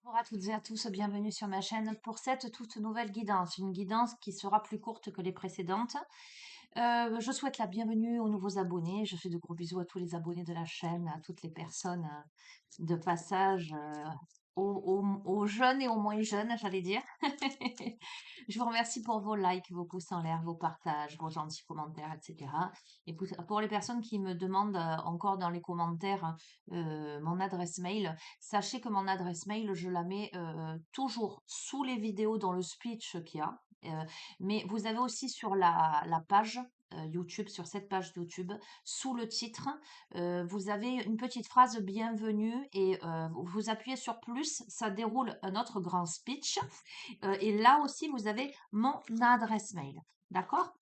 Bonjour à toutes et à tous, bienvenue sur ma chaîne pour cette toute nouvelle guidance, une guidance qui sera plus courte que les précédentes. Je souhaite la bienvenue aux nouveaux abonnés, je fais de gros bisous à tous les abonnés de la chaîne, à toutes les personnes de passage, aux jeunes et aux moins jeunes, j'allais dire. Je vous remercie pour vos likes, vos pouces en l'air, vos partages, vos gentils commentaires, etc. Et pour les personnes qui me demandent encore dans les commentaires mon adresse mail, sachez que mon adresse mail, je la mets toujours sous les vidéos dans le speech qu'il y a. Mais vous avez aussi sur la page YouTube, sur cette page YouTube, sous le titre, vous avez une petite phrase bienvenue et vous appuyez sur plus, ça déroule un autre grand speech. Et là aussi, vous avez mon adresse mail. D'accord?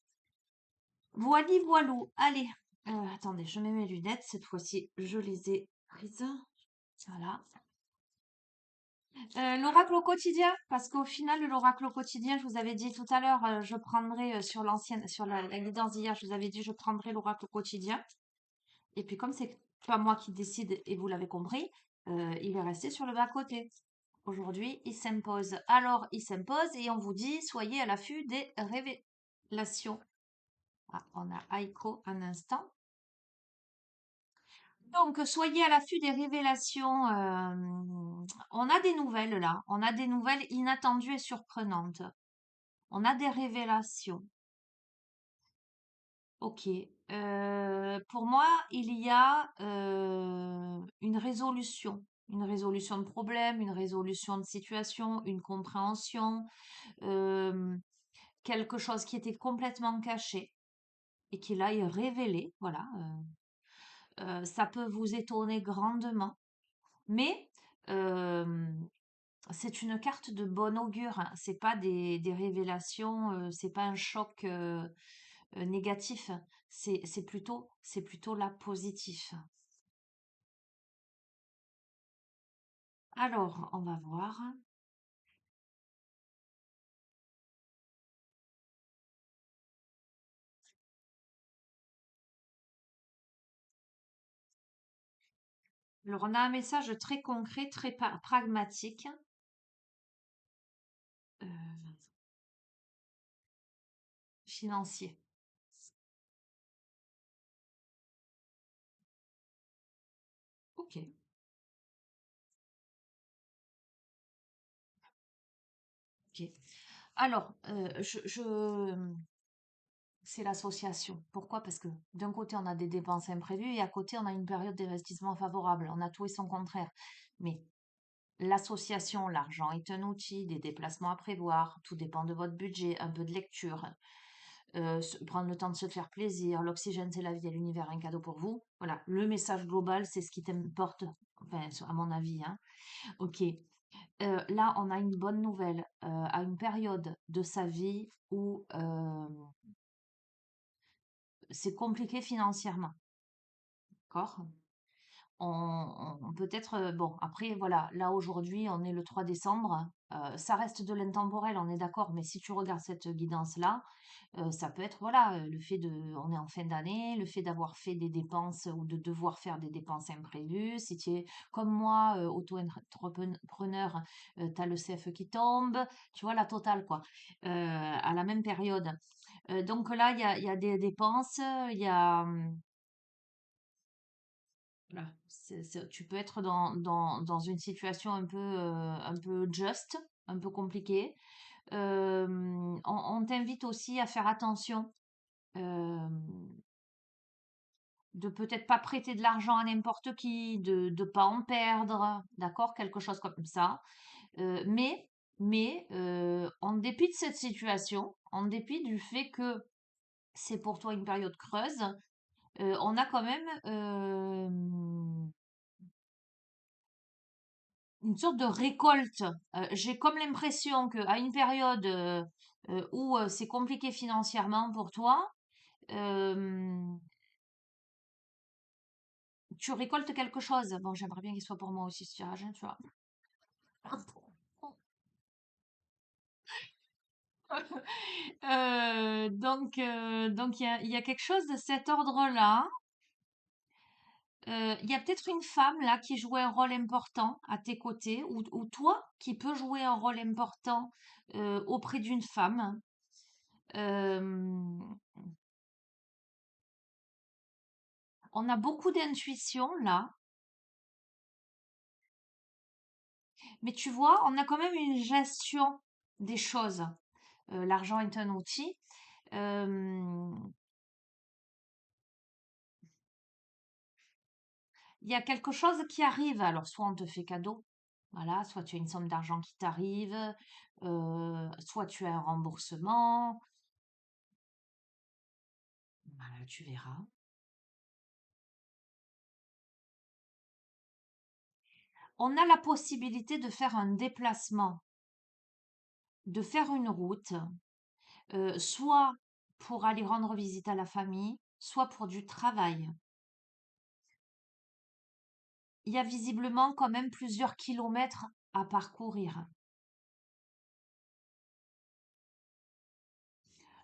Voili voilou. Allez, attendez, je mets mes lunettes. Cette fois-ci, je les ai prises. Voilà. L'oracle au quotidien, parce qu'au final, l'oracle au quotidien, je vous avais dit tout à l'heure, je prendrai sur l'ancienne, sur la guidance d'hier, je vous avais dit, je prendrai l'oracle au quotidien. Et puis, comme c'est pas moi qui décide, et vous l'avez compris, il est resté sur le bas-côté. Aujourd'hui, il s'impose. Alors, il s'impose et on vous dit, soyez à l'affût des révélations. Ah, on a Aiko un instant. Donc, soyez à l'affût des révélations. On a des nouvelles là. On a des nouvelles inattendues et surprenantes. On a des révélations. Ok. Pour moi, il y a une résolution. Une résolution de problème, une résolution de situation, une compréhension, euh, quelque chose qui était complètement caché et qui là est révélé. Voilà. Ça peut vous étonner grandement. Mais c'est une carte de bon augure, hein. C'est pas des révélations, c'est pas un choc négatif. C'est plutôt là positif. Alors, on va voir. Alors, on a un message très concret, très pragmatique. euh, Financier. Ok, ok. Alors, c'est l'association. Pourquoi? Parce que d'un côté, on a des dépenses imprévues et à côté, on a une période d'investissement favorable. On a tout et son contraire. Mais l'association, l'argent est un outil, des déplacements à prévoir, tout dépend de votre budget, un peu de lecture, prendre le temps de se faire plaisir, l'oxygène c'est la vie et l'univers un cadeau pour vous. Voilà, le message global, c'est ce qui t'importe, enfin, à mon avis, hein. Ok. Là, on a une bonne nouvelle à une période de sa vie où c'est compliqué financièrement. D'accord? Peut-être, bon, après, voilà, là aujourd'hui, on est le 3 décembre, ça reste de l'intemporel, on est d'accord, mais si tu regardes cette guidance-là, ça peut être, voilà, le fait on est en fin d'année, le fait d'avoir fait des dépenses ou de devoir faire des dépenses imprévues. Si tu es comme moi, auto-entrepreneur, tu as le CFE qui tombe, tu vois, la totale, quoi, à la même période. Donc là, il y a des dépenses, il y a. Voilà. Tu peux être dans une situation un peu just, un peu compliquée. On t'invite aussi à faire attention, euh, de peut-être pas prêter de l'argent à n'importe qui, de ne pas en perdre, d'accord? Quelque chose comme ça. Mais en dépit de cette situation, en dépit du fait que c'est pour toi une période creuse, on a quand même une sorte de récolte. J'ai comme l'impression qu'à une période où c'est compliqué financièrement pour toi, euh, tu récoltes quelque chose. Bon, j'aimerais bien qu'il soit pour moi aussi ce tirage, hein, tu vois. Donc il y a quelque chose de cet ordre-là. Il y a peut-être une femme là qui jouait un rôle important à tes côtés, ou toi qui peux jouer un rôle important auprès d'une femme. Euh, on a beaucoup d'intuition là, mais tu vois, on a quand même une gestion des choses. L'argent est un outil. Euh, Il y a quelque chose qui arrive, alors soit on te fait cadeau, voilà, soit tu as une somme d'argent qui t'arrive, soit tu as un remboursement, voilà, tu verras. On a la possibilité de faire un déplacement, de faire une route, soit pour aller rendre visite à la famille, soit pour du travail. Il y a visiblement quand même plusieurs kilomètres à parcourir.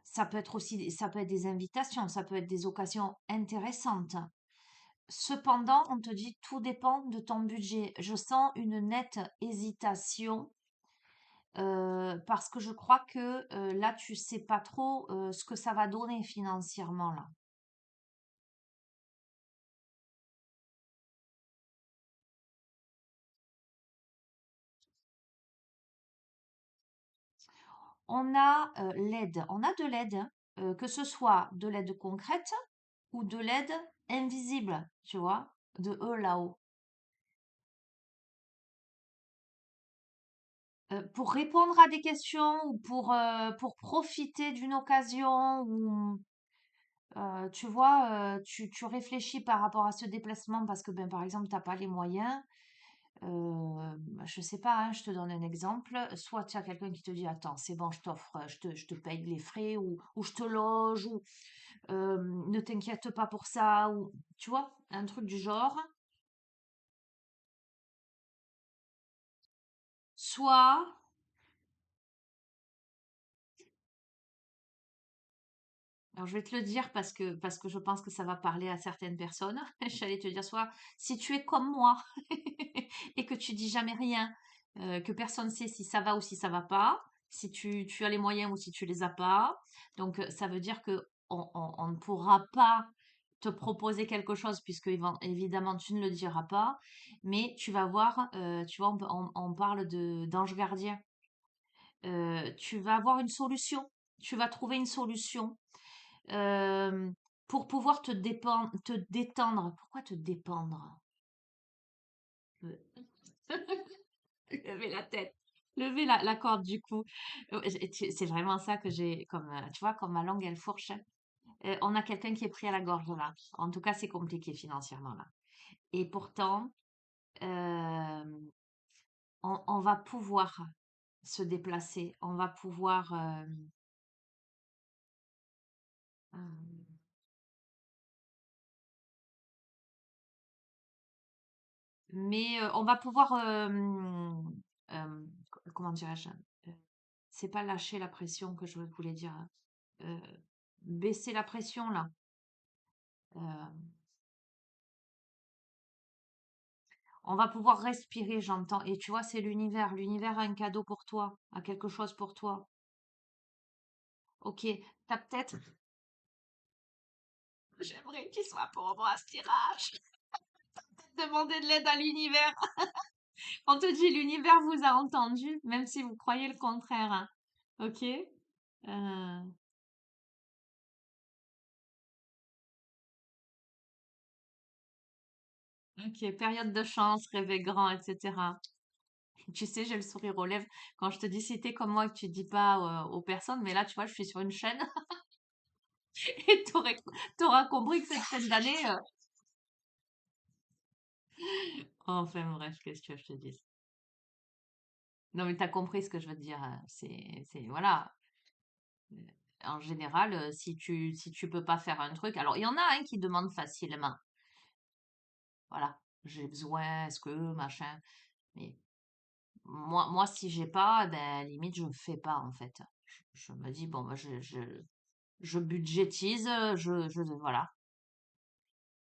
Ça peut être aussi, ça peut être des invitations, ça peut être des occasions intéressantes. Cependant, on te dit tout dépend de ton budget. Je sens une nette hésitation parce que je crois que là, tu sais pas trop ce que ça va donner financièrement là. On a l'aide, on a de l'aide, hein, que ce soit de l'aide concrète ou de l'aide invisible, tu vois, de eux là-haut. Pour répondre à des questions ou pour profiter d'une occasion ou tu vois, tu réfléchis par rapport à ce déplacement parce que, ben, par exemple, tu as pas les moyens. Je sais pas, hein, je te donne un exemple. Soit tu as quelqu'un qui te dit: «Attends, c'est bon, je t'offre, je te paye les frais ou je te loge ou ne t'inquiète pas pour ça» ou tu vois? Un truc du genre. Soit Alors, je vais te le dire parce que je pense que ça va parler à certaines personnes. J'allais te dire, soit si tu es comme moi et que tu dis jamais rien, que personne sait si ça va ou si ça va pas, si tu as les moyens ou si tu les as pas. Donc, ça veut dire que on ne pourra pas te proposer quelque chose puisque évidemment tu ne le diras pas, mais tu vas voir, tu vois, on parle d'ange gardien. Tu vas avoir une solution. Tu vas trouver une solution euh, pour pouvoir te détendre. Pourquoi te dépendre? Euh, Lever la tête. Lever la corde du cou. C'est vraiment ça que j'ai comme, tu vois, comme ma langue, elle fourche. On a quelqu'un qui est pris à la gorge là. En tout cas, c'est compliqué financièrement là. Et pourtant, euh, on va pouvoir se déplacer. On va pouvoir. Euh, mais on va pouvoir. Comment dirais-je? C'est pas lâcher la pression que je voulais dire, hein. Euh, Baisser la pression là. Euh, on va pouvoir respirer, j'entends. Et tu vois, c'est l'univers. L'univers a un cadeau pour toi, a quelque chose pour toi. Ok, t'as peut-être. J'aimerais qu'il soit pour moi ce tirage. Demander de l'aide à l'univers. On te dit l'univers vous a entendu, même si vous croyez le contraire, hein. Ok. Ok, période de chance, rêver grand, etc. Tu sais, j'ai le sourire aux lèvres quand je te dis si t'es comme moi que tu dis pas aux personnes, mais là, tu vois, je suis sur une chaîne et t'auras compris que cette chaîne d'année. Enfin bref, qu'est-ce que je te dis? Non, mais t'as compris ce que je veux te dire, hein. Voilà. Euh, En général, si tu peux pas faire un truc, alors il y en a un qui demande facilement. Voilà, j'ai besoin, est-ce que machin. Mais moi, si j'ai pas, ben limite je fais pas en fait. Je me dis bon, bah, je budgétise, voilà.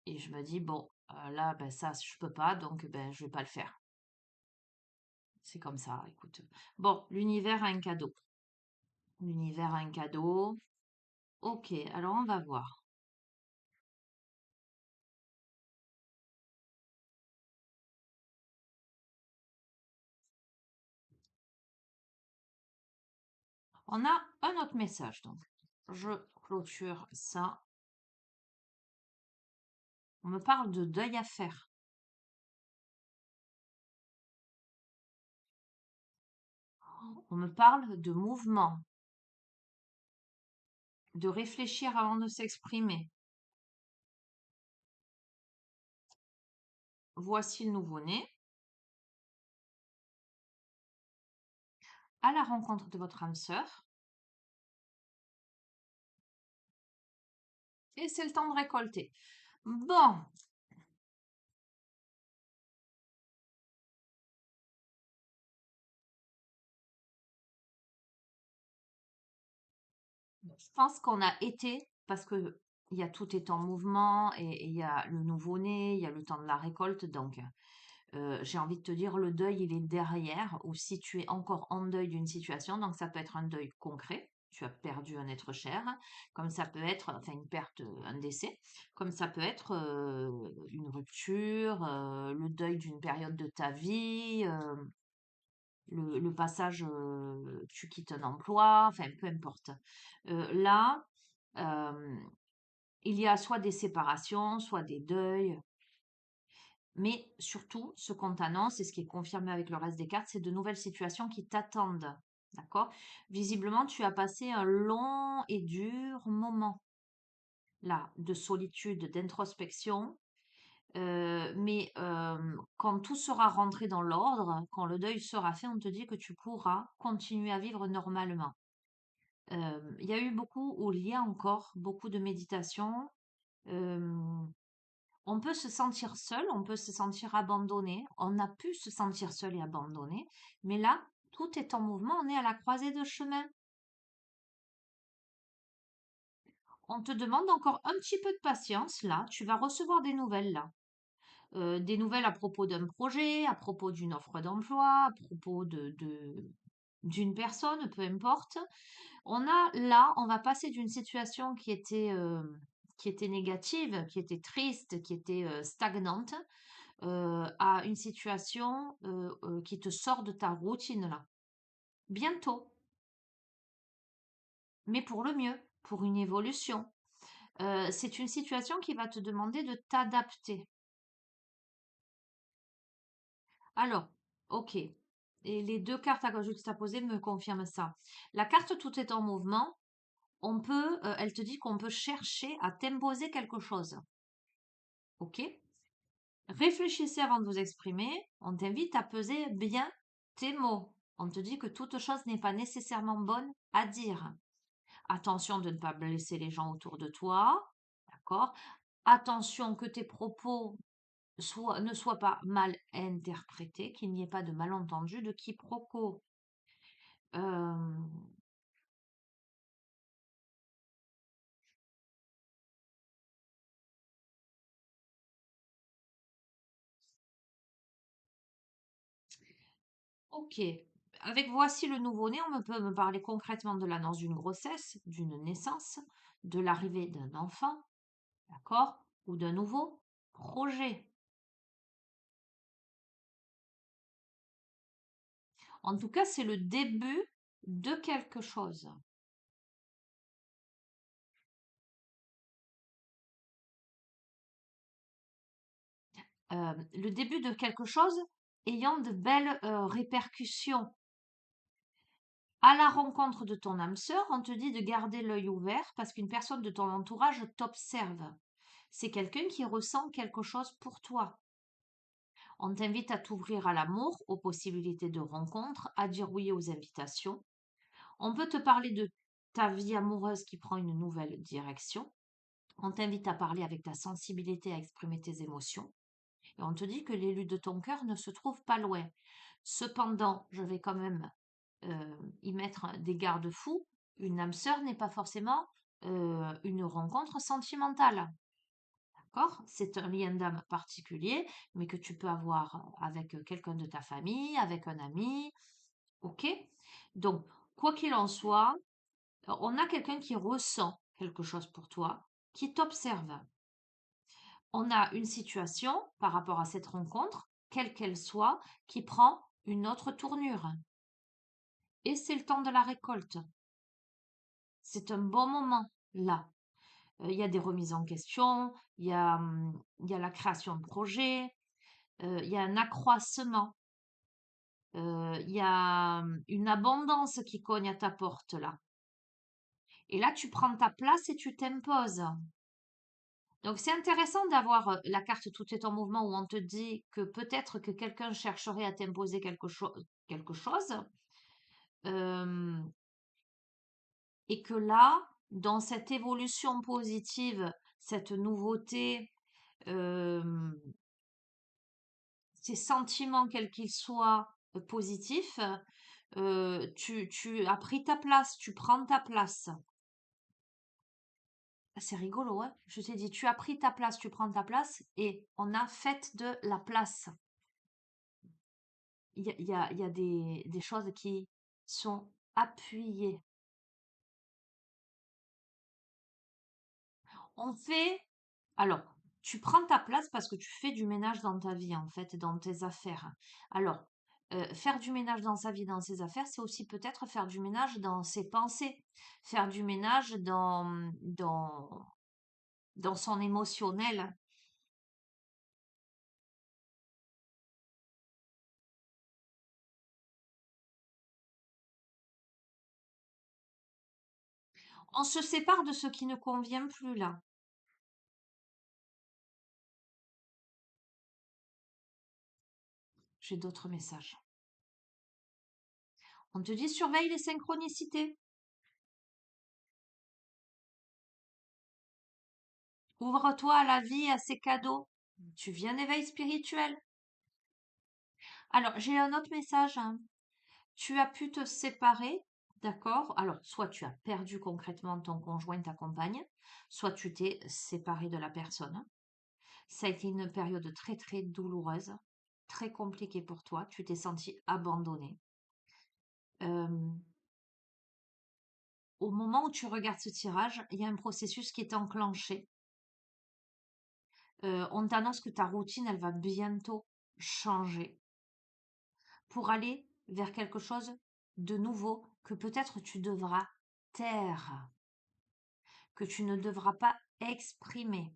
Et je me dis, bon, Là, ben, ça, je peux pas, donc ben, je vais pas le faire. C'est comme ça, écoute. Bon, l'univers a un cadeau. L'univers a un cadeau. Ok, alors on va voir. On a un autre message, donc. Je clôture ça. On me parle de deuil à faire. On me parle de mouvement, de réfléchir avant de s'exprimer. Voici le nouveau-né. À la rencontre de votre âme sœur. Et c'est le temps de récolter. Bon, je pense qu'on a été, parce que il y a tout est en mouvement et il y a le nouveau-né, il y a le temps de la récolte, donc j'ai envie de te dire, le deuil, il est derrière, ou si tu es encore en deuil d'une situation, donc ça peut être un deuil concret, tu as perdu un être cher, comme ça peut être, enfin une perte, un décès, comme ça peut être une rupture, le deuil d'une période de ta vie, le passage, tu quittes un emploi, enfin peu importe. Là, euh, il y a soit des séparations, soit des deuils, mais surtout, ce qu'on t'annonce, et ce qui est confirmé avec le reste des cartes, c'est de nouvelles situations qui t'attendent. D'accord? Visiblement, tu as passé un long et dur moment, là, de solitude, d'introspection. Mais quand tout sera rentré dans l'ordre, quand le deuil sera fait, on te dit que tu pourras continuer à vivre normalement. Il y a eu beaucoup, ou il y a encore beaucoup de méditation. Euh, on peut se sentir seul, on peut se sentir abandonné. On a pu se sentir seul et abandonné, mais là, tout est en mouvement. On est à la croisée de chemin. On te demande encore un petit peu de patience. Là, tu vas recevoir des nouvelles là. Des nouvelles à propos d'un projet, à propos d'une offre d'emploi, à propos d'une personne, peu importe. On a là, on va passer d'une situation qui était négative, qui était triste, qui était stagnante, à une situation qui te sort de ta routine là. Bientôt, mais pour le mieux, pour une évolution. C'est une situation qui va te demander de t'adapter. Alors, ok. Et les deux cartes à juxtaposer me confirment ça. La carte tout est en mouvement. Elle te dit qu'on peut chercher à t'imposer quelque chose. Ok? Réfléchissez avant de vous exprimer. On t'invite à peser bien tes mots. On te dit que toute chose n'est pas nécessairement bonne à dire. Attention de ne pas blesser les gens autour de toi. D'accord? Attention que tes propos ne soient pas mal interprétés, qu'il n'y ait pas de malentendu, de quiproquo. Euh, ok. Avec voici le nouveau-né, peut me parler concrètement de l'annonce d'une grossesse, d'une naissance, de l'arrivée d'un enfant, d'accord? Ou d'un nouveau projet. En tout cas, c'est le début de quelque chose. Le début de quelque chose ayant de belles répercussions. À la rencontre de ton âme sœur, on te dit de garder l'œil ouvert parce qu'une personne de ton entourage t'observe. C'est quelqu'un qui ressent quelque chose pour toi. On t'invite à t'ouvrir à l'amour, aux possibilités de rencontres, à dire oui aux invitations. On peut te parler de ta vie amoureuse qui prend une nouvelle direction. On t'invite à parler avec ta sensibilité, à exprimer tes émotions. Et on te dit que l'élu de ton cœur ne se trouve pas loin. Cependant, je vais quand même y mettre des garde-fous. Une âme sœur n'est pas forcément une rencontre sentimentale. d'accord? C'est un lien d'âme particulier, mais que tu peux avoir avec quelqu'un de ta famille, avec un ami, ok? Donc, quoi qu'il en soit, on a quelqu'un qui ressent quelque chose pour toi, qui t'observe. On a une situation par rapport à cette rencontre, quelle qu'elle soit, qui prend une autre tournure. Et c'est le temps de la récolte. C'est un bon moment là. Il y a des remises en question, il y a la création de projets, il y a un accroissement, il y a une abondance qui cogne à ta porte là. Et là, tu prends ta place et tu t'imposes. Donc, c'est intéressant d'avoir la carte Tout est en mouvement où on te dit que peut-être que quelqu'un chercherait à t'imposer quelque chose. euh, et que là, dans cette évolution positive, cette nouveauté, euh, ces sentiments, quels qu'ils soient, positifs, tu as pris ta place, tu prends ta place. Ah, c'est rigolo, hein? Je t'ai dit, tu as pris ta place, tu prends ta place, et on a fait de la place. Il y a des choses qui sont appuyées. On fait, alors, tu prends ta place parce que tu fais du ménage dans ta vie, en fait, dans tes affaires. Alors, faire du ménage dans sa vie, dans ses affaires, c'est aussi peut-être faire du ménage dans ses pensées, faire du ménage dans son émotionnel. On se sépare de ce qui ne convient plus là. J'ai d'autres messages. On te dit surveille les synchronicités. Ouvre-toi à la vie, à ses cadeaux. Tu viens d'éveil spirituel. Alors, j'ai un autre message, hein. Tu as pu te séparer, d'accord? Alors, soit tu as perdu concrètement ton conjoint, ta compagne, soit tu t'es séparé de la personne. Ça a été une période très très douloureuse, très compliquée pour toi. Tu t'es senti abandonné. Euh, Au moment où tu regardes ce tirage, il y a un processus qui est enclenché. On t'annonce que ta routine, elle va bientôt changer pour aller vers quelque chose de nouveau que peut-être tu devras taire, que tu ne devras pas exprimer.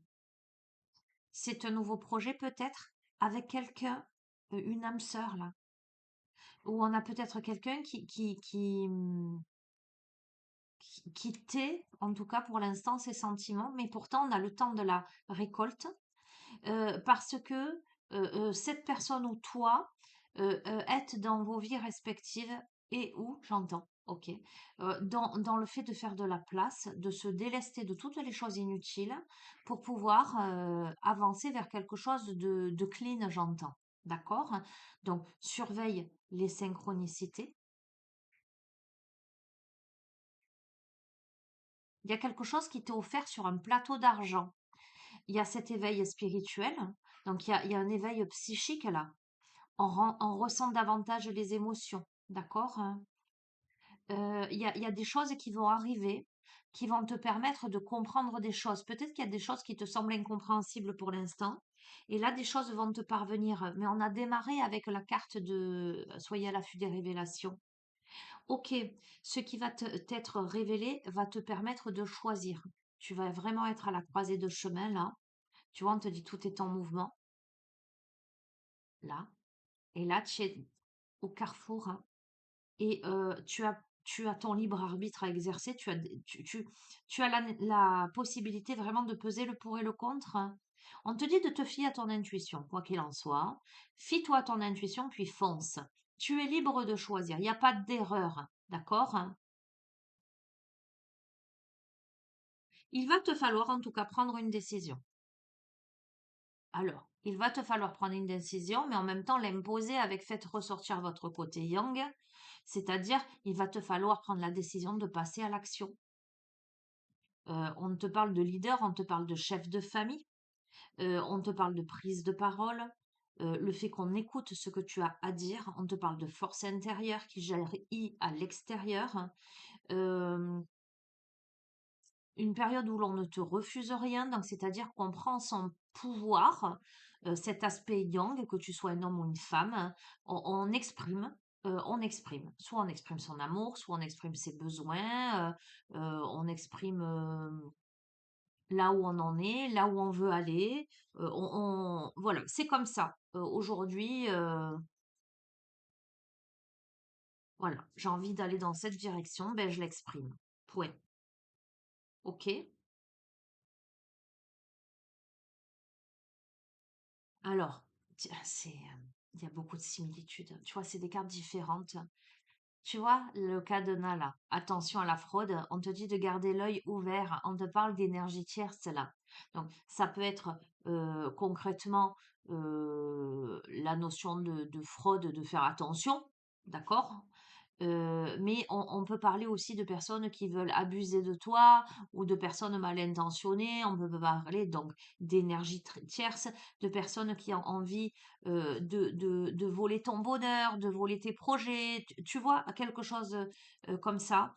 C'est un nouveau projet peut-être avec quelqu'un, une âme sœur là, ou on a peut-être quelqu'un qui tait, en tout cas pour l'instant, ses sentiments, mais pourtant on a le temps de la récolte, parce que cette personne ou toi êtes dans vos vies respectives et où, j'entends, ok, dans le fait de faire de la place, de se délester de toutes les choses inutiles pour pouvoir avancer vers quelque chose de clean, j'entends. D'accord? Donc, surveille les synchronicités. Il y a quelque chose qui t'est offert sur un plateau d'argent. Il y a cet éveil spirituel, donc il y a un éveil psychique là. On ressent davantage les émotions, d'accord? Il y a des choses qui vont arriver, qui vont te permettre de comprendre des choses. Peut-être qu'il y a des choses qui te semblent incompréhensibles pour l'instant, et là, des choses vont te parvenir. Mais on a démarré avec la carte de Soyez à l'affût des révélations. Ok, ce qui va t'être révélé va te permettre de choisir. Tu vas vraiment être à la croisée de chemin là. Tu vois, on te dit tout est en mouvement là. Et là, tu es au carrefour, hein. Et tu as ton libre arbitre à exercer, tu as la possibilité vraiment de peser le pour et le contre, hein. On te dit de te fier à ton intuition, quoi qu'il en soit. Fie-toi à ton intuition, puis fonce. Tu es libre de choisir, il n'y a pas d'erreur, d'accord? Il va te falloir en tout cas prendre une décision. Alors, il va te falloir prendre une décision, mais en même temps l'imposer avec faites ressortir votre côté yang, c'est-à-dire il va te falloir prendre la décision de passer à l'action. On te parle de leader, on te parle de chef de famille. On te parle de prise de parole, le fait qu'on écoute ce que tu as à dire. On te parle de force intérieure qui jaillit à l'extérieur. Euh, une période où l'on ne te refuse rien, donc c'est-à-dire qu'on prend son pouvoir, cet aspect yang, que tu sois un homme ou une femme, on exprime. On exprime. Soit on exprime son amour, soit on exprime ses besoins, on exprime là où on en est, là où on veut aller. Voilà, c'est comme ça. Aujourd'hui, voilà, j'ai envie d'aller dans cette direction, ben je l'exprime. Point. Ok? Alors, il y a beaucoup de similitudes. Tu vois, c'est des cartes différentes. Tu vois, le cas de Nala, attention à la fraude, on te dit de garder l'œil ouvert, on te parle d'énergie tierce là. Donc, ça peut être concrètement la notion de fraude, de faire attention, d'accord? Mais on peut parler aussi de personnes qui veulent abuser de toi ou de personnes mal intentionnées. On peut parler donc d'énergie tierce, de personnes qui ont envie de voler ton bonheur, de voler tes projets. Tu vois, quelque chose comme ça.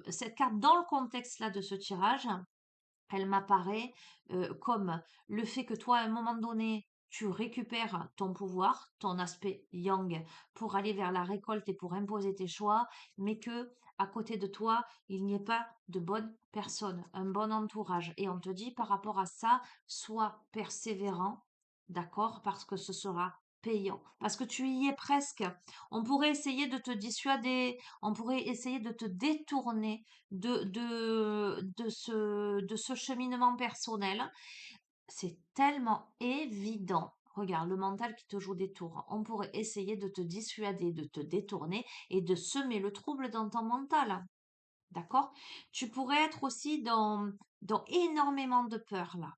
Cette carte, dans le contexte là de ce tirage, elle m'apparaît comme le fait que toi, à un moment donné, tu récupères ton pouvoir, ton aspect yang, pour aller vers la récolte et pour imposer tes choix, mais que à côté de toi, il n'y ait pas de bonne personne, un bon entourage. Et on te dit par rapport à ça, sois persévérant, d'accord, parce que ce sera payant, parce que tu y es presque. On pourrait essayer de te dissuader, on pourrait essayer de te détourner de ce cheminement personnel. C'est tellement évident. Regarde, le mental qui te joue des tours. On pourrait essayer de te dissuader, de te détourner et de semer le trouble dans ton mental. D'accord? Tu pourrais être aussi dans énormément de peurs là.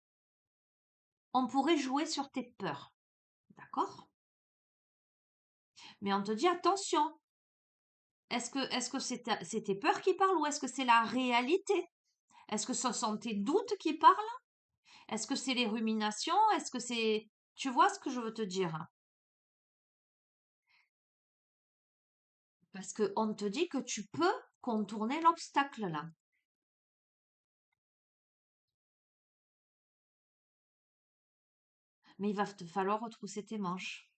On pourrait jouer sur tes peurs. D'accord? Mais on te dit attention. Est-ce que c'est tes peurs qui parlent ou est-ce que c'est la réalité? Est-ce que ce sont tes doutes qui parlent? Est-ce que c'est les ruminations? Est-ce que c'est... Tu vois ce que je veux te dire? Parce qu'on te dit que tu peux contourner l'obstacle là. Mais il va te falloir retrousser tes manches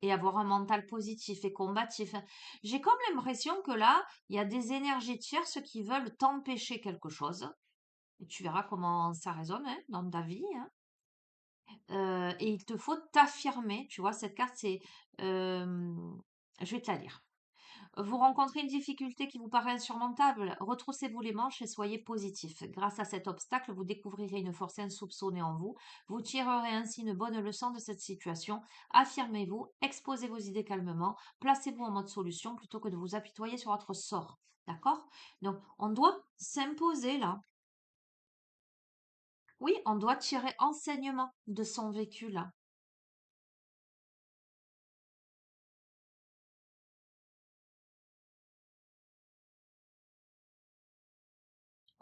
et avoir un mental positif et combatif. J'ai comme l'impression que là, il y a des énergies tierces qui veulent t'empêcher quelque chose. Et tu verras comment ça résonne hein, dans ta vie. Hein. Et il te faut t'affirmer. Tu vois, cette carte, c'est... euh, je vais te la lire. Vous rencontrez une difficulté qui vous paraît insurmontable, retroussez-vous les manches et soyez positif. Grâce à cet obstacle, vous découvrirez une force insoupçonnée en vous. Vous tirerez ainsi une bonne leçon de cette situation. Affirmez-vous, exposez vos idées calmement, placez-vous en mode solution plutôt que de vous apitoyer sur votre sort. D'accord? Donc, on doit s'imposer là. Oui, on doit tirer enseignement de son vécu là.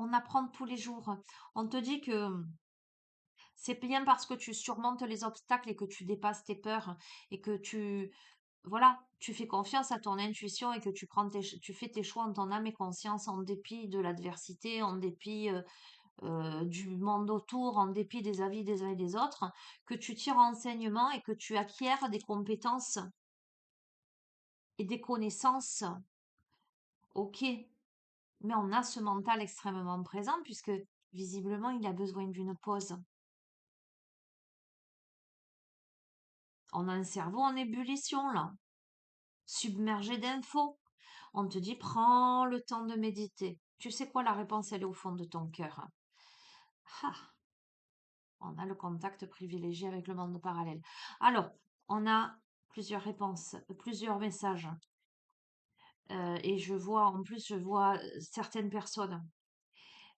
On apprend tous les jours. On te dit que c'est bien parce que tu surmontes les obstacles et que tu dépasses tes peurs et que voilà, tu fais confiance à ton intuition et que tu fais tes choix en ton âme et conscience en dépit de l'adversité, en dépit du monde autour, en dépit des avis des uns et des autres, que tu tires enseignement et que tu acquiers des compétences et des connaissances. Ok, mais on a ce mental extrêmement présent puisque visiblement il a besoin d'une pause. On a un cerveau en ébullition là, submergé d'infos. On te dit, prends le temps de méditer. Tu sais quoi, la réponse, elle est au fond de ton cœur. Ah, on a le contact privilégié avec le monde parallèle. Alors, on a plusieurs réponses, plusieurs messages. Et je vois, en plus, je vois certaines personnes.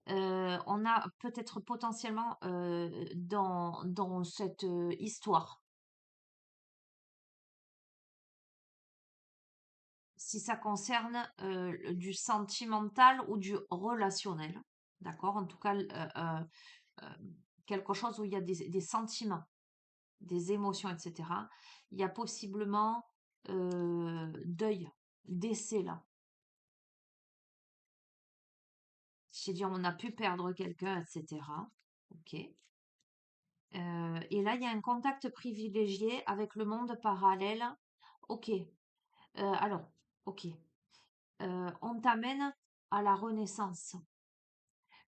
On a peut-être potentiellement dans cette histoire, si ça concerne du sentimental ou du relationnel, d'accord? En tout cas, quelque chose où il y a des sentiments, des émotions, etc., il y a possiblement deuil, décès là. J'ai dit on a pu perdre quelqu'un, etc. Ok. Et là, il y a un contact privilégié avec le monde parallèle. Ok. Alors, ok. On t'amène à la renaissance.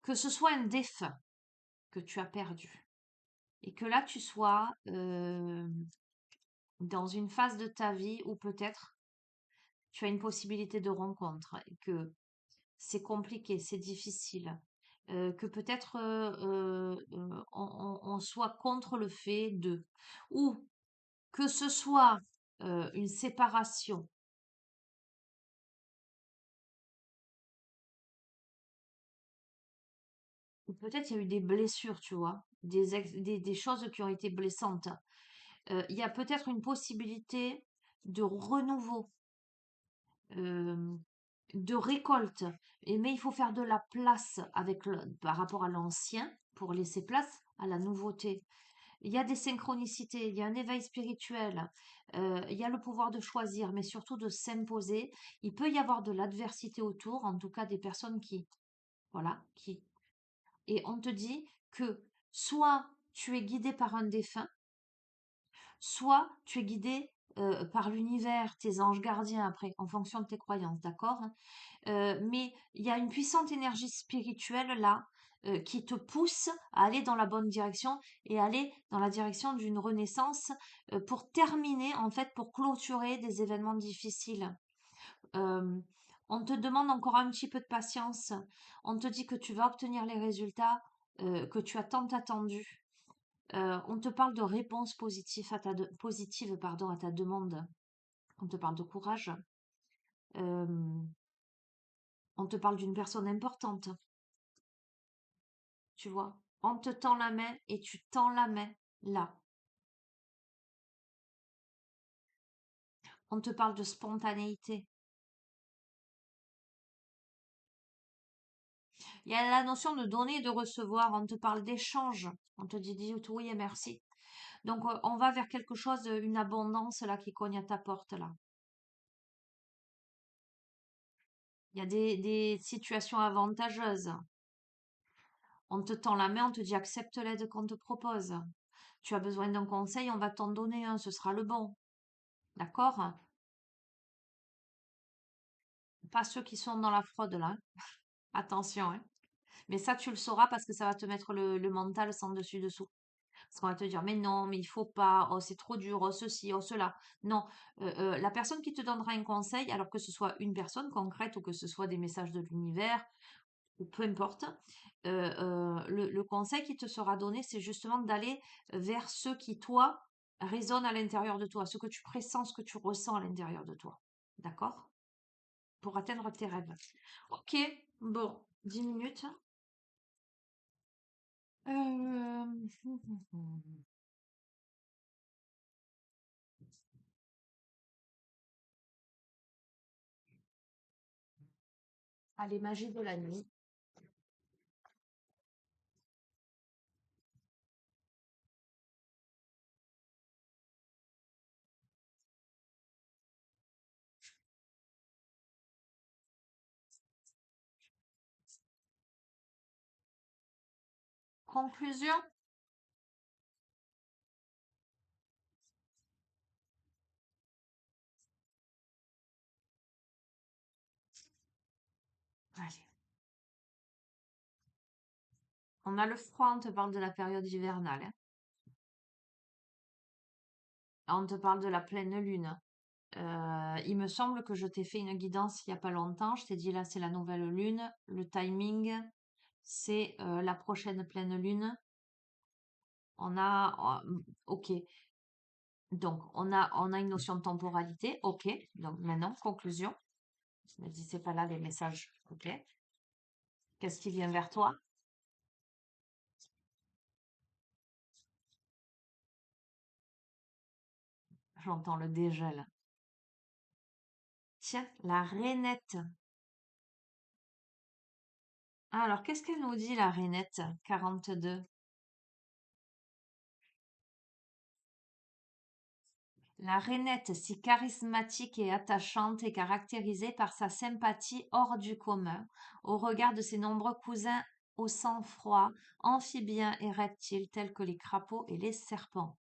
Que ce soit un défunt que tu as perdu et que là, tu sois dans une phase de ta vie où peut-être tu as une possibilité de rencontre et que c'est compliqué, c'est difficile, que peut-être on soit contre le fait de, ou que ce soit une séparation, ou peut-être il y a eu des blessures, tu vois, des choses qui ont été blessantes. Il y a peut-être une possibilité de renouveau, euh, de récolte. Mais il faut faire de la place par rapport à l'ancien pour laisser place à la nouveauté. Il y a des synchronicités, il y a un éveil spirituel, il y a le pouvoir de choisir, mais surtout de s'imposer. Il peut y avoir de l'adversité autour, en tout cas des personnes qui, voilà, qui. Et on te dit que soit tu es guidé par un défunt, soit tu es guidé par l'univers, tes anges gardiens après, en fonction de tes croyances, d'accord? Mais il y a une puissante énergie spirituelle là qui te pousse à aller dans la bonne direction et aller dans la direction d'une renaissance pour terminer, en fait, pour clôturer des événements difficiles. Euh, on te demande encore un petit peu de patience. On te dit que tu vas obtenir les résultats que tu as tant attendu. On te parle de réponse positive pardon, à ta demande. On te parle de courage. Euh, on te parle d'une personne importante. Tu vois, on te tend la main et tu tends la main là. On te parle de spontanéité. Il y a la notion de donner et de recevoir. On te parle d'échange. On te dit oui et merci. Donc, on va vers quelque chose, une abondance là qui cogne à ta porte là. Il y a des situations avantageuses. On te tend la main, on te dit accepte l'aide qu'on te propose. Tu as besoin d'un conseil, on va t'en donner un, ce sera le bon. D'accord? Pas ceux qui sont dans la fraude là. Attention, hein. Mais ça, tu le sauras parce que ça va te mettre le mental sans dessus dessous. Parce qu'on va te dire, mais non, mais il faut pas, oh, c'est trop dur, oh, ceci, oh, cela. Non, la personne qui te donnera un conseil, alors que ce soit une personne concrète ou que ce soit des messages de l'univers, ou peu importe, le conseil qui te sera donné, c'est justement d'aller vers ce qui, toi, résonne à l'intérieur de toi, ce que tu pressens, ce que tu ressens à l'intérieur de toi. D'accord? Pour atteindre tes rêves. Ok, bon, 10 minutes. Euh, Allez, magie de la nuit. Conclusion? Allez. On a le froid, on te parle de la période hivernale, hein. On te parle de la pleine lune. Il me semble que je t'ai fait une guidance il n'y a pas longtemps. Je t'ai dit là, c'est la nouvelle lune. Le timing, c'est la prochaine pleine lune. On a, ok. Donc, on a une notion de temporalité. Ok. Donc, maintenant, conclusion. Je me dis, c'est pas là les messages. Ok. Qu'est-ce qui vient vers toi? J'entends le dégel. Tiens, la rainette. Ah, alors, qu'est-ce qu'elle nous dit, la rainette 42? La rainette, si charismatique et attachante, est caractérisée par sa sympathie hors du commun au regard de ses nombreux cousins au sang froid, amphibiens et reptiles tels que les crapauds et les serpents.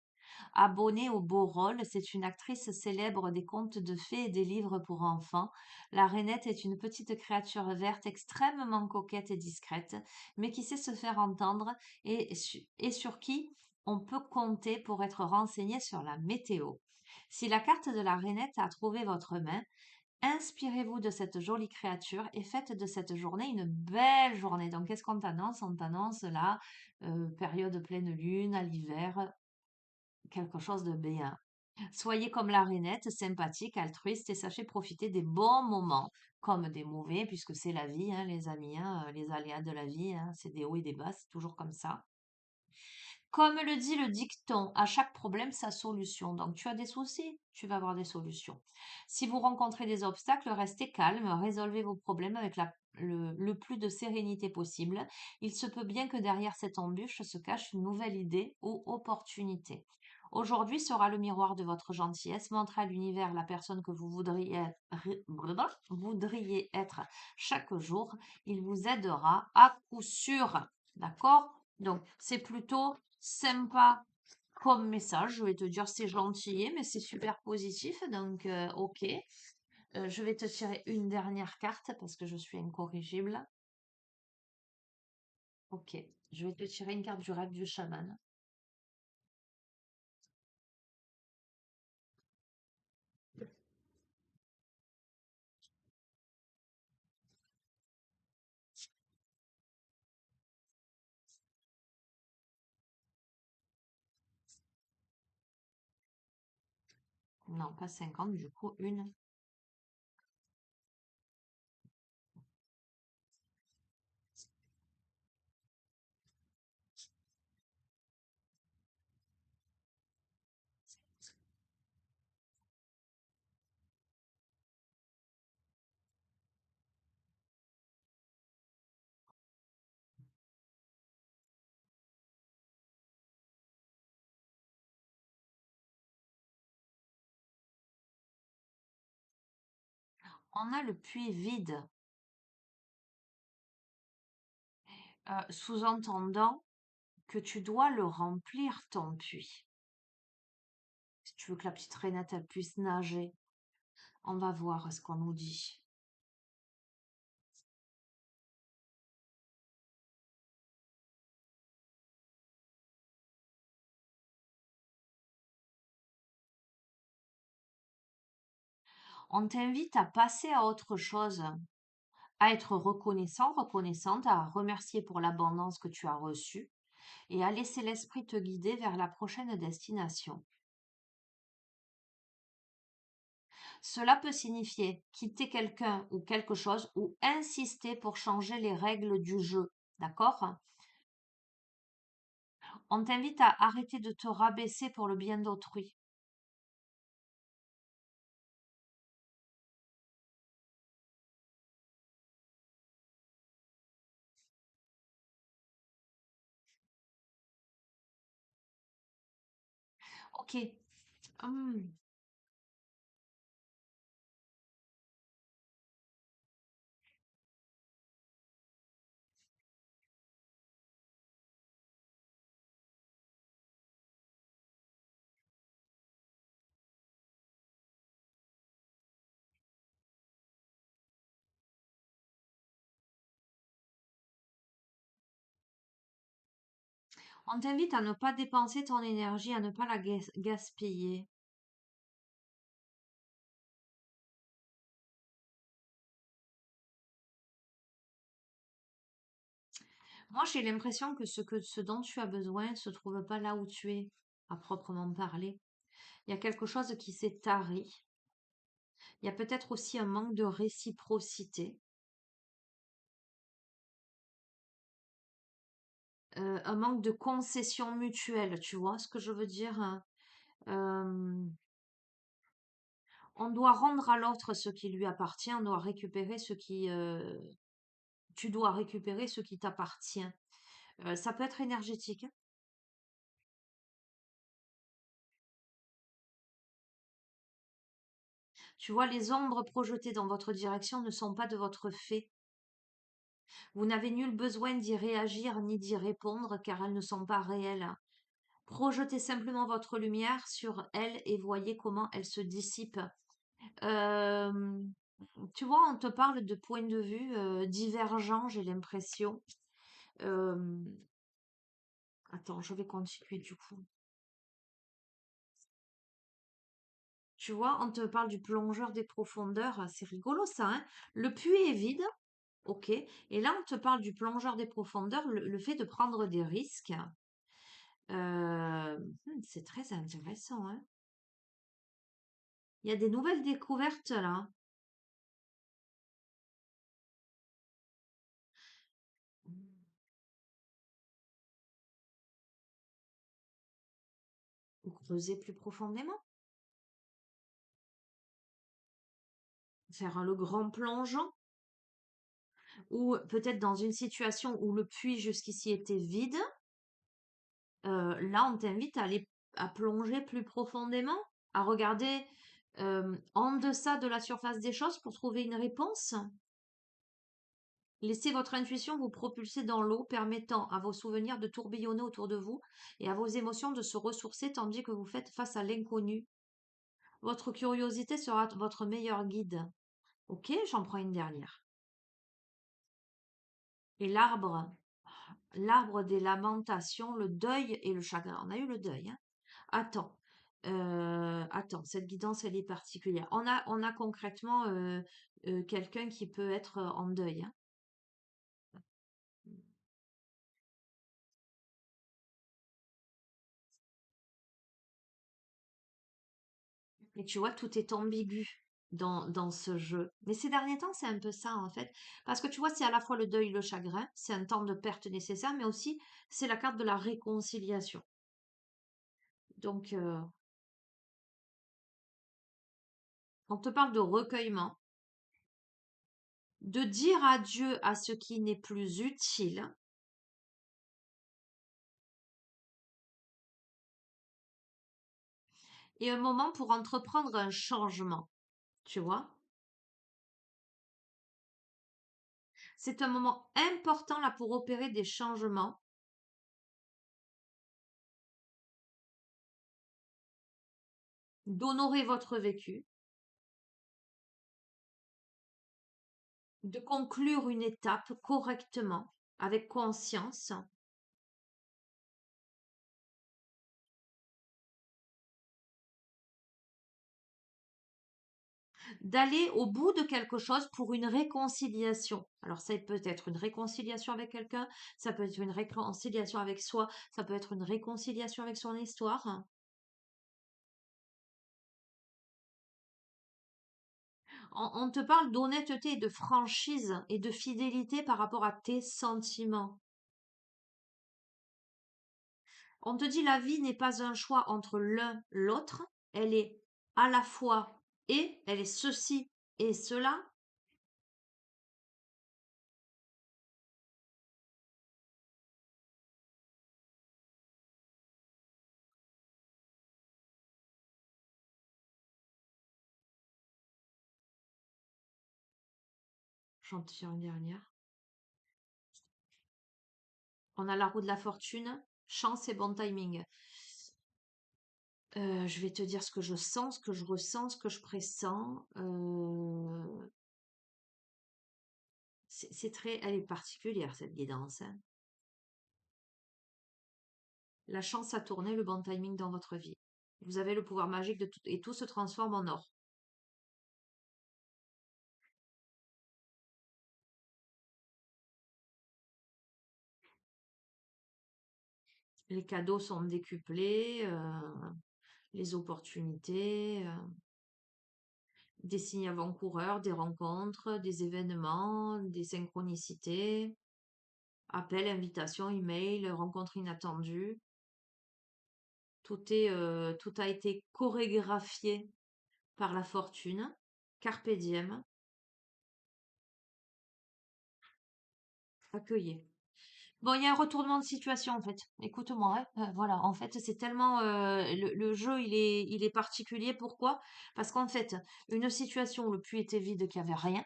Abonnée au beau rôle, c'est une actrice célèbre des contes de fées et des livres pour enfants. La rainette est une petite créature verte extrêmement coquette et discrète, mais qui sait se faire entendre et sur qui on peut compter pour être renseigné sur la météo. Si la carte de la rainette a trouvé votre main, inspirez-vous de cette jolie créature et faites de cette journée une belle journée. Donc, qu'est-ce qu'on t'annonce? On t'annonce la période pleine lune à l'hiver, quelque chose de bien. Soyez comme la rainette, sympathique, altruiste et sachez profiter des bons moments comme des mauvais, puisque c'est la vie, hein, les amis, hein, les aléas de la vie, hein, c'est des hauts et des bas, c'est toujours comme ça. Comme le dit le dicton, à chaque problème sa solution. Donc tu as des soucis, tu vas avoir des solutions. Si vous rencontrez des obstacles, restez calme, résolvez vos problèmes avec le plus de sérénité possible. Il se peut bien que derrière cette embûche se cache une nouvelle idée ou opportunité. Aujourd'hui sera le miroir de votre gentillesse. Montrez à l'univers la personne que vous voudriez être chaque jour. Il vous aidera à coup sûr. D'accord? Donc, c'est plutôt sympa comme message. Je vais te dire, c'est gentil, mais c'est super positif. Donc, ok. Je vais te tirer une dernière carte parce que je suis incorrigible. Ok. Je vais te tirer une carte du rêve du chaman. Non, pas 50, du coup, une. On a le puits vide, sous-entendant que tu dois le remplir, ton puits. Si tu veux que la petite Rainette, elle puisse nager, on va voir ce qu'on nous dit. On t'invite à passer à autre chose, à être reconnaissant, reconnaissante, à remercier pour l'abondance que tu as reçue et à laisser l'esprit te guider vers la prochaine destination. Cela peut signifier quitter quelqu'un ou quelque chose ou insister pour changer les règles du jeu. D'accord? On t'invite à arrêter de te rabaisser pour le bien d'autrui. Ok. Hmm. On t'invite à ne pas dépenser ton énergie, à ne pas la gaspiller. Moi, j'ai l'impression que ce dont tu as besoin ne se trouve pas là où tu es, à proprement parler. Il y a quelque chose qui s'est tari. Il y a peut-être aussi un manque de réciprocité, un manque de concession mutuelle, tu vois ce que je veux dire, hein. Euh, on doit rendre à l'autre ce qui lui appartient, on doit récupérer ce qui, tu dois récupérer ce qui t'appartient. Ça peut être énergétique, hein. Tu vois, les ombres projetées dans votre direction ne sont pas de votre fait. Vous n'avez nul besoin d'y réagir ni d'y répondre car elles ne sont pas réelles. Projetez simplement votre lumière sur elles et voyez comment elles se dissipent. Euh, Tu vois, on te parle de points de vue divergents, j'ai l'impression. Euh, Attends, je vais continuer du coup. Tu vois, on te parle du plongeur des profondeurs. C'est rigolo ça, hein? Le puits est vide, ok. Et là, on te parle du plongeur des profondeurs, le fait de prendre des risques. C'est très intéressant, hein? Il y a des nouvelles découvertes là. Ou creuser plus profondément. Faire le grand plongeon. Ou peut-être dans une situation où le puits jusqu'ici était vide. Là, on t'invite à aller à plonger plus profondément, à regarder en deçà de la surface des choses pour trouver une réponse. Laissez votre intuition vous propulser dans l'eau, permettant à vos souvenirs de tourbillonner autour de vous et à vos émotions de se ressourcer tandis que vous faites face à l'inconnu. Votre curiosité sera votre meilleur guide. Ok, j'en prends une dernière. Et l'arbre des lamentations, le deuil et le chagrin. On a eu le deuil, hein. Attends, attends, cette guidance, elle est particulière. On a concrètement quelqu'un qui peut être en deuil, hein. Et tu vois, tout est ambigu dans ce jeu. Mais ces derniers temps, c'est un peu ça, en fait. Parce que tu vois, c'est à la fois le deuil, le chagrin, c'est un temps de perte nécessaire, mais aussi c'est la carte de la réconciliation. Donc, on te parle de recueillement, de dire adieu à ce qui n'est plus utile, et un moment pour entreprendre un changement, tu vois. C'est un moment important là pour opérer des changements, d'honorer votre vécu, de conclure une étape correctement, avec conscience, d'aller au bout de quelque chose pour une réconciliation. Alors ça peut être une réconciliation avec quelqu'un, ça peut être une réconciliation avec soi, ça peut être une réconciliation avec son histoire. On te parle d'honnêteté et de franchise et de fidélité par rapport à tes sentiments. On te dit la vie n'est pas un choix entre l'un l'autre, elle est à la fois et, elle est ceci et cela. J'en tire une dernière. On a la roue de la fortune, chance et bon timing. Je vais te dire ce que je sens, ce que je ressens, ce que je pressens. C'est très, elle est particulière cette guidance, hein. La chance a tourné, le bon timing dans votre vie. Vous avez le pouvoir magique de tout et tout se transforme en or. Les cadeaux sont décuplés, les opportunités, des signes avant-coureurs, des rencontres, des événements, des synchronicités, appels, invitations, emails, rencontres inattendues. Tout a été chorégraphié par la fortune. Carpe diem, accueillez. Bon, il y a un retournement de situation en fait. Écoute-moi, hein, voilà. En fait, c'est tellement le jeu, il est particulier. Pourquoi? Parce qu'en fait, une situation où le puits était vide, qu'il n'y avait rien,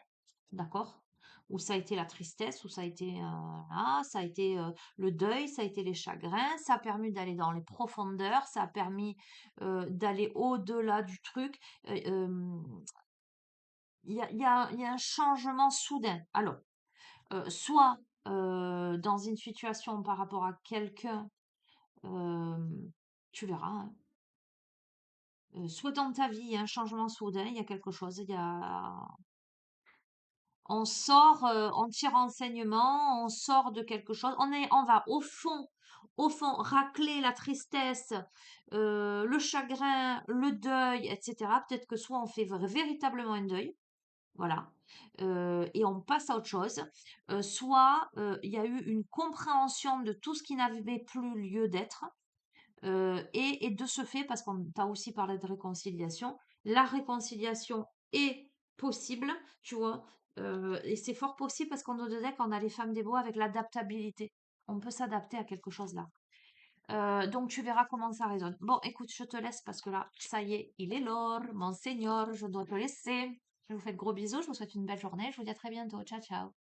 d'accord? Où ça a été la tristesse, où ça a été là, ça a été le deuil, ça a été les chagrins, ça a permis d'aller dans les profondeurs, ça a permis d'aller au-delà du truc. Euh, euh, il y a un changement soudain. Alors, soit dans une situation par rapport à quelqu'un, euh, tu verras, hein, soit dans ta vie, il y a un changement soudain, il y a quelque chose, on sort, on tire enseignement, on sort de quelque chose, on va au fond, racler la tristesse, le chagrin, le deuil, etc. Peut-être que soit on fait véritablement un deuil, voilà, et on passe à autre chose. Soit il y a eu une compréhension de tout ce qui n'avait plus lieu d'être. Et de ce fait, parce qu'on t'a aussi parlé de réconciliation, la réconciliation est possible, tu vois. Et c'est fort possible parce qu'on nous disait qu'on a les femmes des bois avec l'adaptabilité. On peut s'adapter à quelque chose là. Donc tu verras comment ça résonne. Bon, écoute, je te laisse parce que là, ça y est, il est l'heure, mon seigneur, je dois te laisser. Je vous fais de gros bisous, je vous souhaite une belle journée, je vous dis à très bientôt. Ciao, ciao.